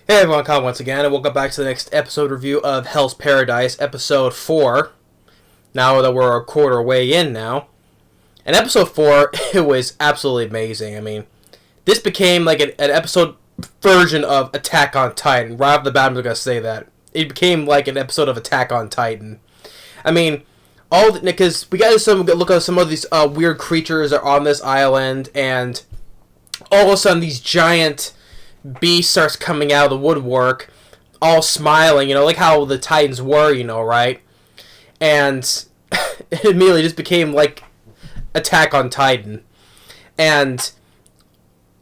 Hey everyone, Colin once again, and welcome back to the next episode review of Hell's Paradise, episode 4. Now that we're a quarter way in now. And episode 4, it was absolutely amazing. I mean, this became like an episode version of Attack on Titan. Right off the bat, I'm going to say that. It became like an episode of Attack on Titan. I mean, because we got to look at some of these weird creatures that are on this island, and all of a sudden these giant beast starts coming out of the woodwork, all smiling, like how the Titans were, right? And it immediately just became like Attack on Titan, and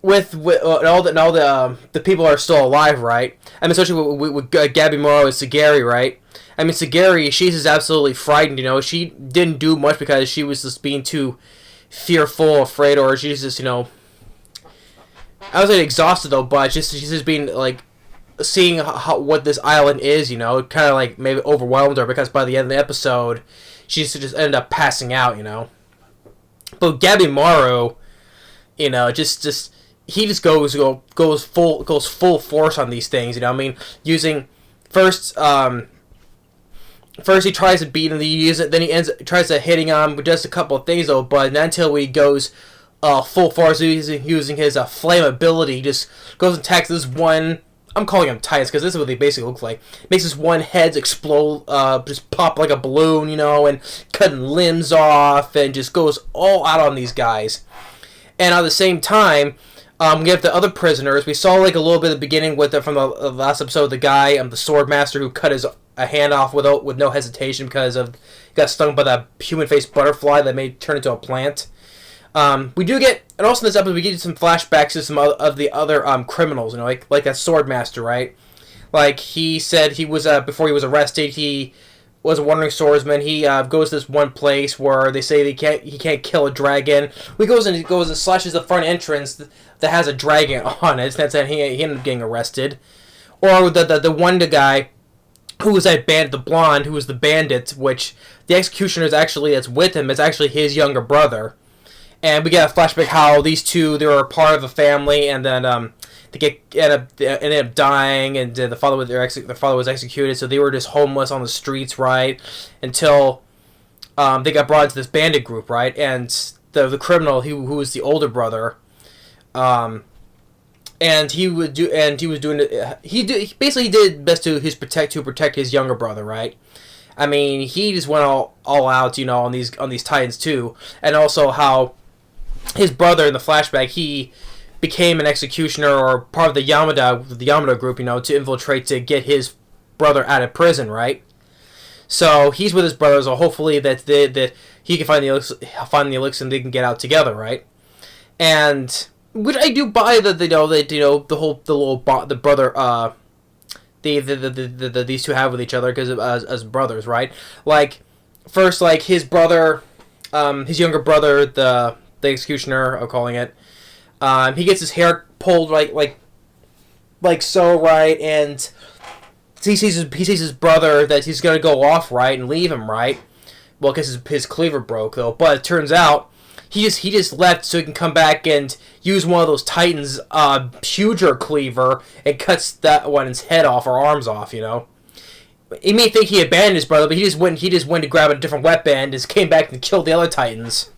with all the people are still alive, right? I mean, especially with Gabimaru and Sagiri, right? I mean, Sagiri, she's just absolutely frightened. She didn't do much because she was just being too fearful, afraid, or she's just I was exhausted though, but she's just being like seeing what this island is, kind of like maybe overwhelmed her because by the end of the episode, she just ended up passing out, But Gabimaru, just he just goes full force on these things, I mean, using first he tries to beat him, then he tries to hitting him with just a couple of things though, but not until he goes full force using his flame ability. He just goes and attacks this one. I'm calling him Titans because this is what they basically look like. Makes this one head explode, just pop like a balloon, and cutting limbs off, and just goes all out on these guys. And at the same time, we have the other prisoners. We saw like a little bit at the beginning from the last episode, the guy, the sword master who cut his a hand off with no hesitation because he got stung by that human-faced butterfly that may turn into a plant. We do get, and also in this episode, we get some flashbacks to some of the other criminals, like that sword master, right? Like he said he was before he was arrested, he was a wandering swordsman. He goes to this one place where they say he can't kill a dragon. He goes and slashes the front entrance that has a dragon on it. That's that he ended up getting arrested. Or the one guy who was that bandit, the blonde, who was the bandit, which the executioner is actually that's with him is actually his younger brother. And we get a flashback how these two, they were part of a family, and then they ended up dying, and the father was executed, so they were just homeless on the streets, right? Until they got brought into this bandit group, right? And the criminal who was the older brother, and he basically did best to protect his younger brother, right? I mean, he just went all out, on these Titans too, and also how his brother in the flashback, he became an executioner or part of the Yamada group, to infiltrate to get his brother out of prison, right? So he's with his brother, so hopefully that he can find the elixir and they can get out together, right? And which I do buy that the brother these two have with each other because as brothers, right? Like first, like his brother, his younger brother, the executioner, I'm calling it. He gets his hair pulled like so, right, and he sees his brother that he's gonna go off, right, and leave him, right. Well, because his cleaver broke though, but it turns out he just left so he can come back and use one of those Titans' huger cleaver and cuts that one's head off or arms off. He may think he abandoned his brother, but he just went to grab a different weapon and just came back and killed the other Titans.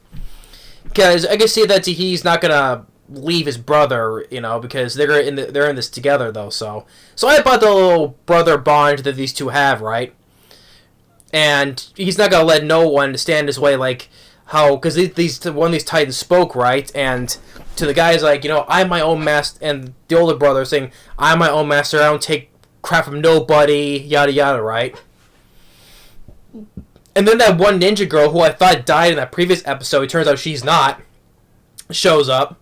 Because I can see that he's not gonna leave his brother, because they're in this together though. So I bought the little brother bond that these two have, right? And he's not gonna let no one stand in his way, like how because one of these Titans spoke, right, and to the guys like I'm my own master, and the older brother saying I'm my own master, I don't take crap from nobody, yada yada, right? And then that one ninja girl who I thought died in that previous episode, it turns out she's not, shows up.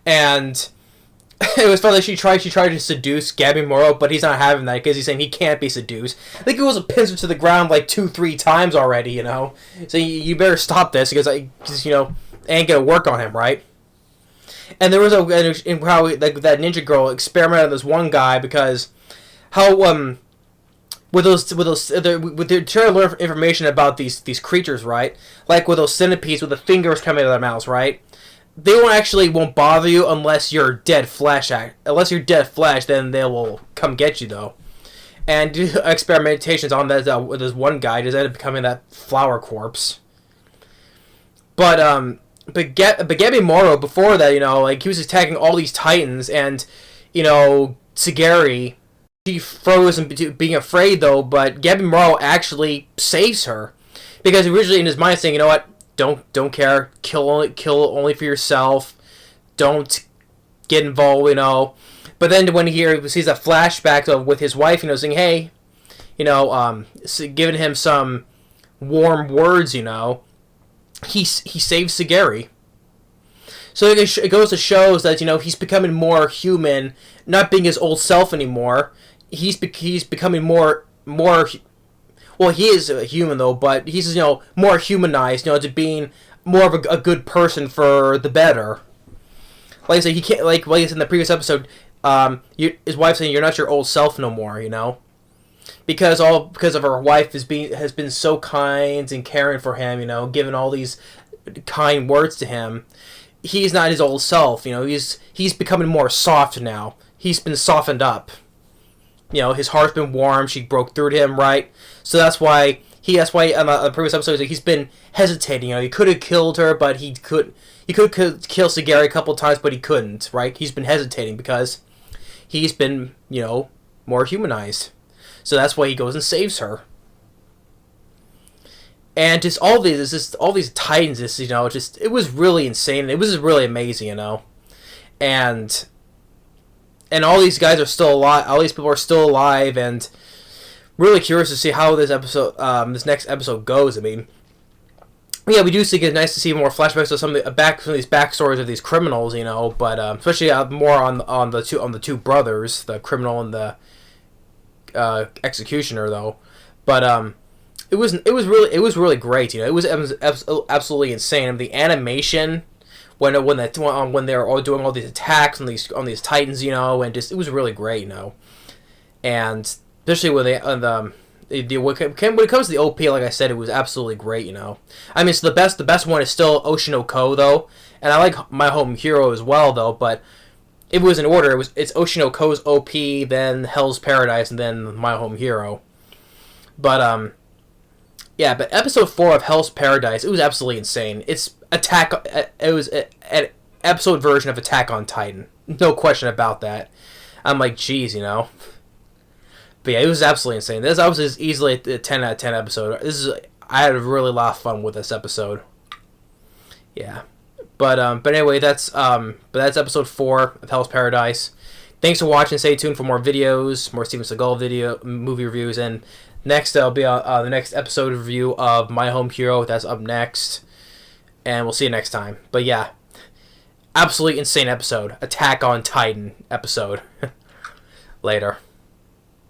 And it was funny that she tried to seduce Gabimaru, but he's not having that because he's saying he can't be seduced. I think it was a pins her to the ground like 2-3 times already, So you better stop this because ain't gonna work on him, right? And there was how that ninja girl experimented on this one guy because how they're trying to learn information about these creatures, right? Like with those centipedes with the fingers coming out of their mouths, right? they won't bother you unless you're dead Flash. Unless you're dead Flash, then they will come get you though. And do experimentations on that with this one guy, just ended up becoming that flower corpse. But Gabimaru before that, like he was attacking all these Titans, and Sagiri, she froze and being afraid though. But Gabimaru actually saves her because originally in his mind saying, you know what, don't care, kill only for yourself, don't get involved, But then when he sees a flashback with his wife, saying, hey, giving him some warm words, he saves Sagiri. So it goes to show that he's becoming more human, not being his old self anymore. He's becoming more. Well, he is a human though, but he's more humanized, to being more of a good person for the better. Like I said, he can't like I said in the previous episode. His wife saying you're not your old self no more, because of her wife has been so kind and caring for him, giving all these kind words to him. He's not his old self, he's becoming more soft now. He's been softened up. His heart's been warm. She broke through to him, right? So that's why on the previous episode he's been hesitating. He could have killed her, but he could kill Sagiri a couple times, but he couldn't, right? He's been hesitating because he's been, more humanized. So that's why he goes and saves her. And just all these Titans, it was really insane. It was really amazing, and all these guys are still alive. All these people are still alive, and really curious to see how this next episode goes. I mean, yeah, we do think it's nice to see more flashbacks of some of these backstories of these criminals, but especially more on the two brothers, the criminal and the executioner, though. But it was really great. It was absolutely insane. I mean, the animation when they're all doing all these attacks on these Titans, and just it was really great, and especially when when it comes to the OP, like I said, it was absolutely great, I mean, so the best one is still Oshinoko though, and I like My Home Hero as well though, but it was in order. It's Oshinoko's OP, then Hell's Paradise, and then My Home Hero. But yeah, but episode 4 of Hell's Paradise, it was absolutely insane. It was an episode version of Attack on Titan. No question about that. I'm like, geez, But yeah, it was absolutely insane. This was easily a 10 out of 10 episode. I had a really lot of fun with this episode. Yeah. But anyway, that's episode 4 of Hell's Paradise. Thanks for watching. Stay tuned for more videos, more Steven Seagal movie reviews, and next there'll be the next episode review of My Home Hero. That's up next, and we'll see you next time. But yeah, absolutely insane episode. Attack on Titan episode. Later.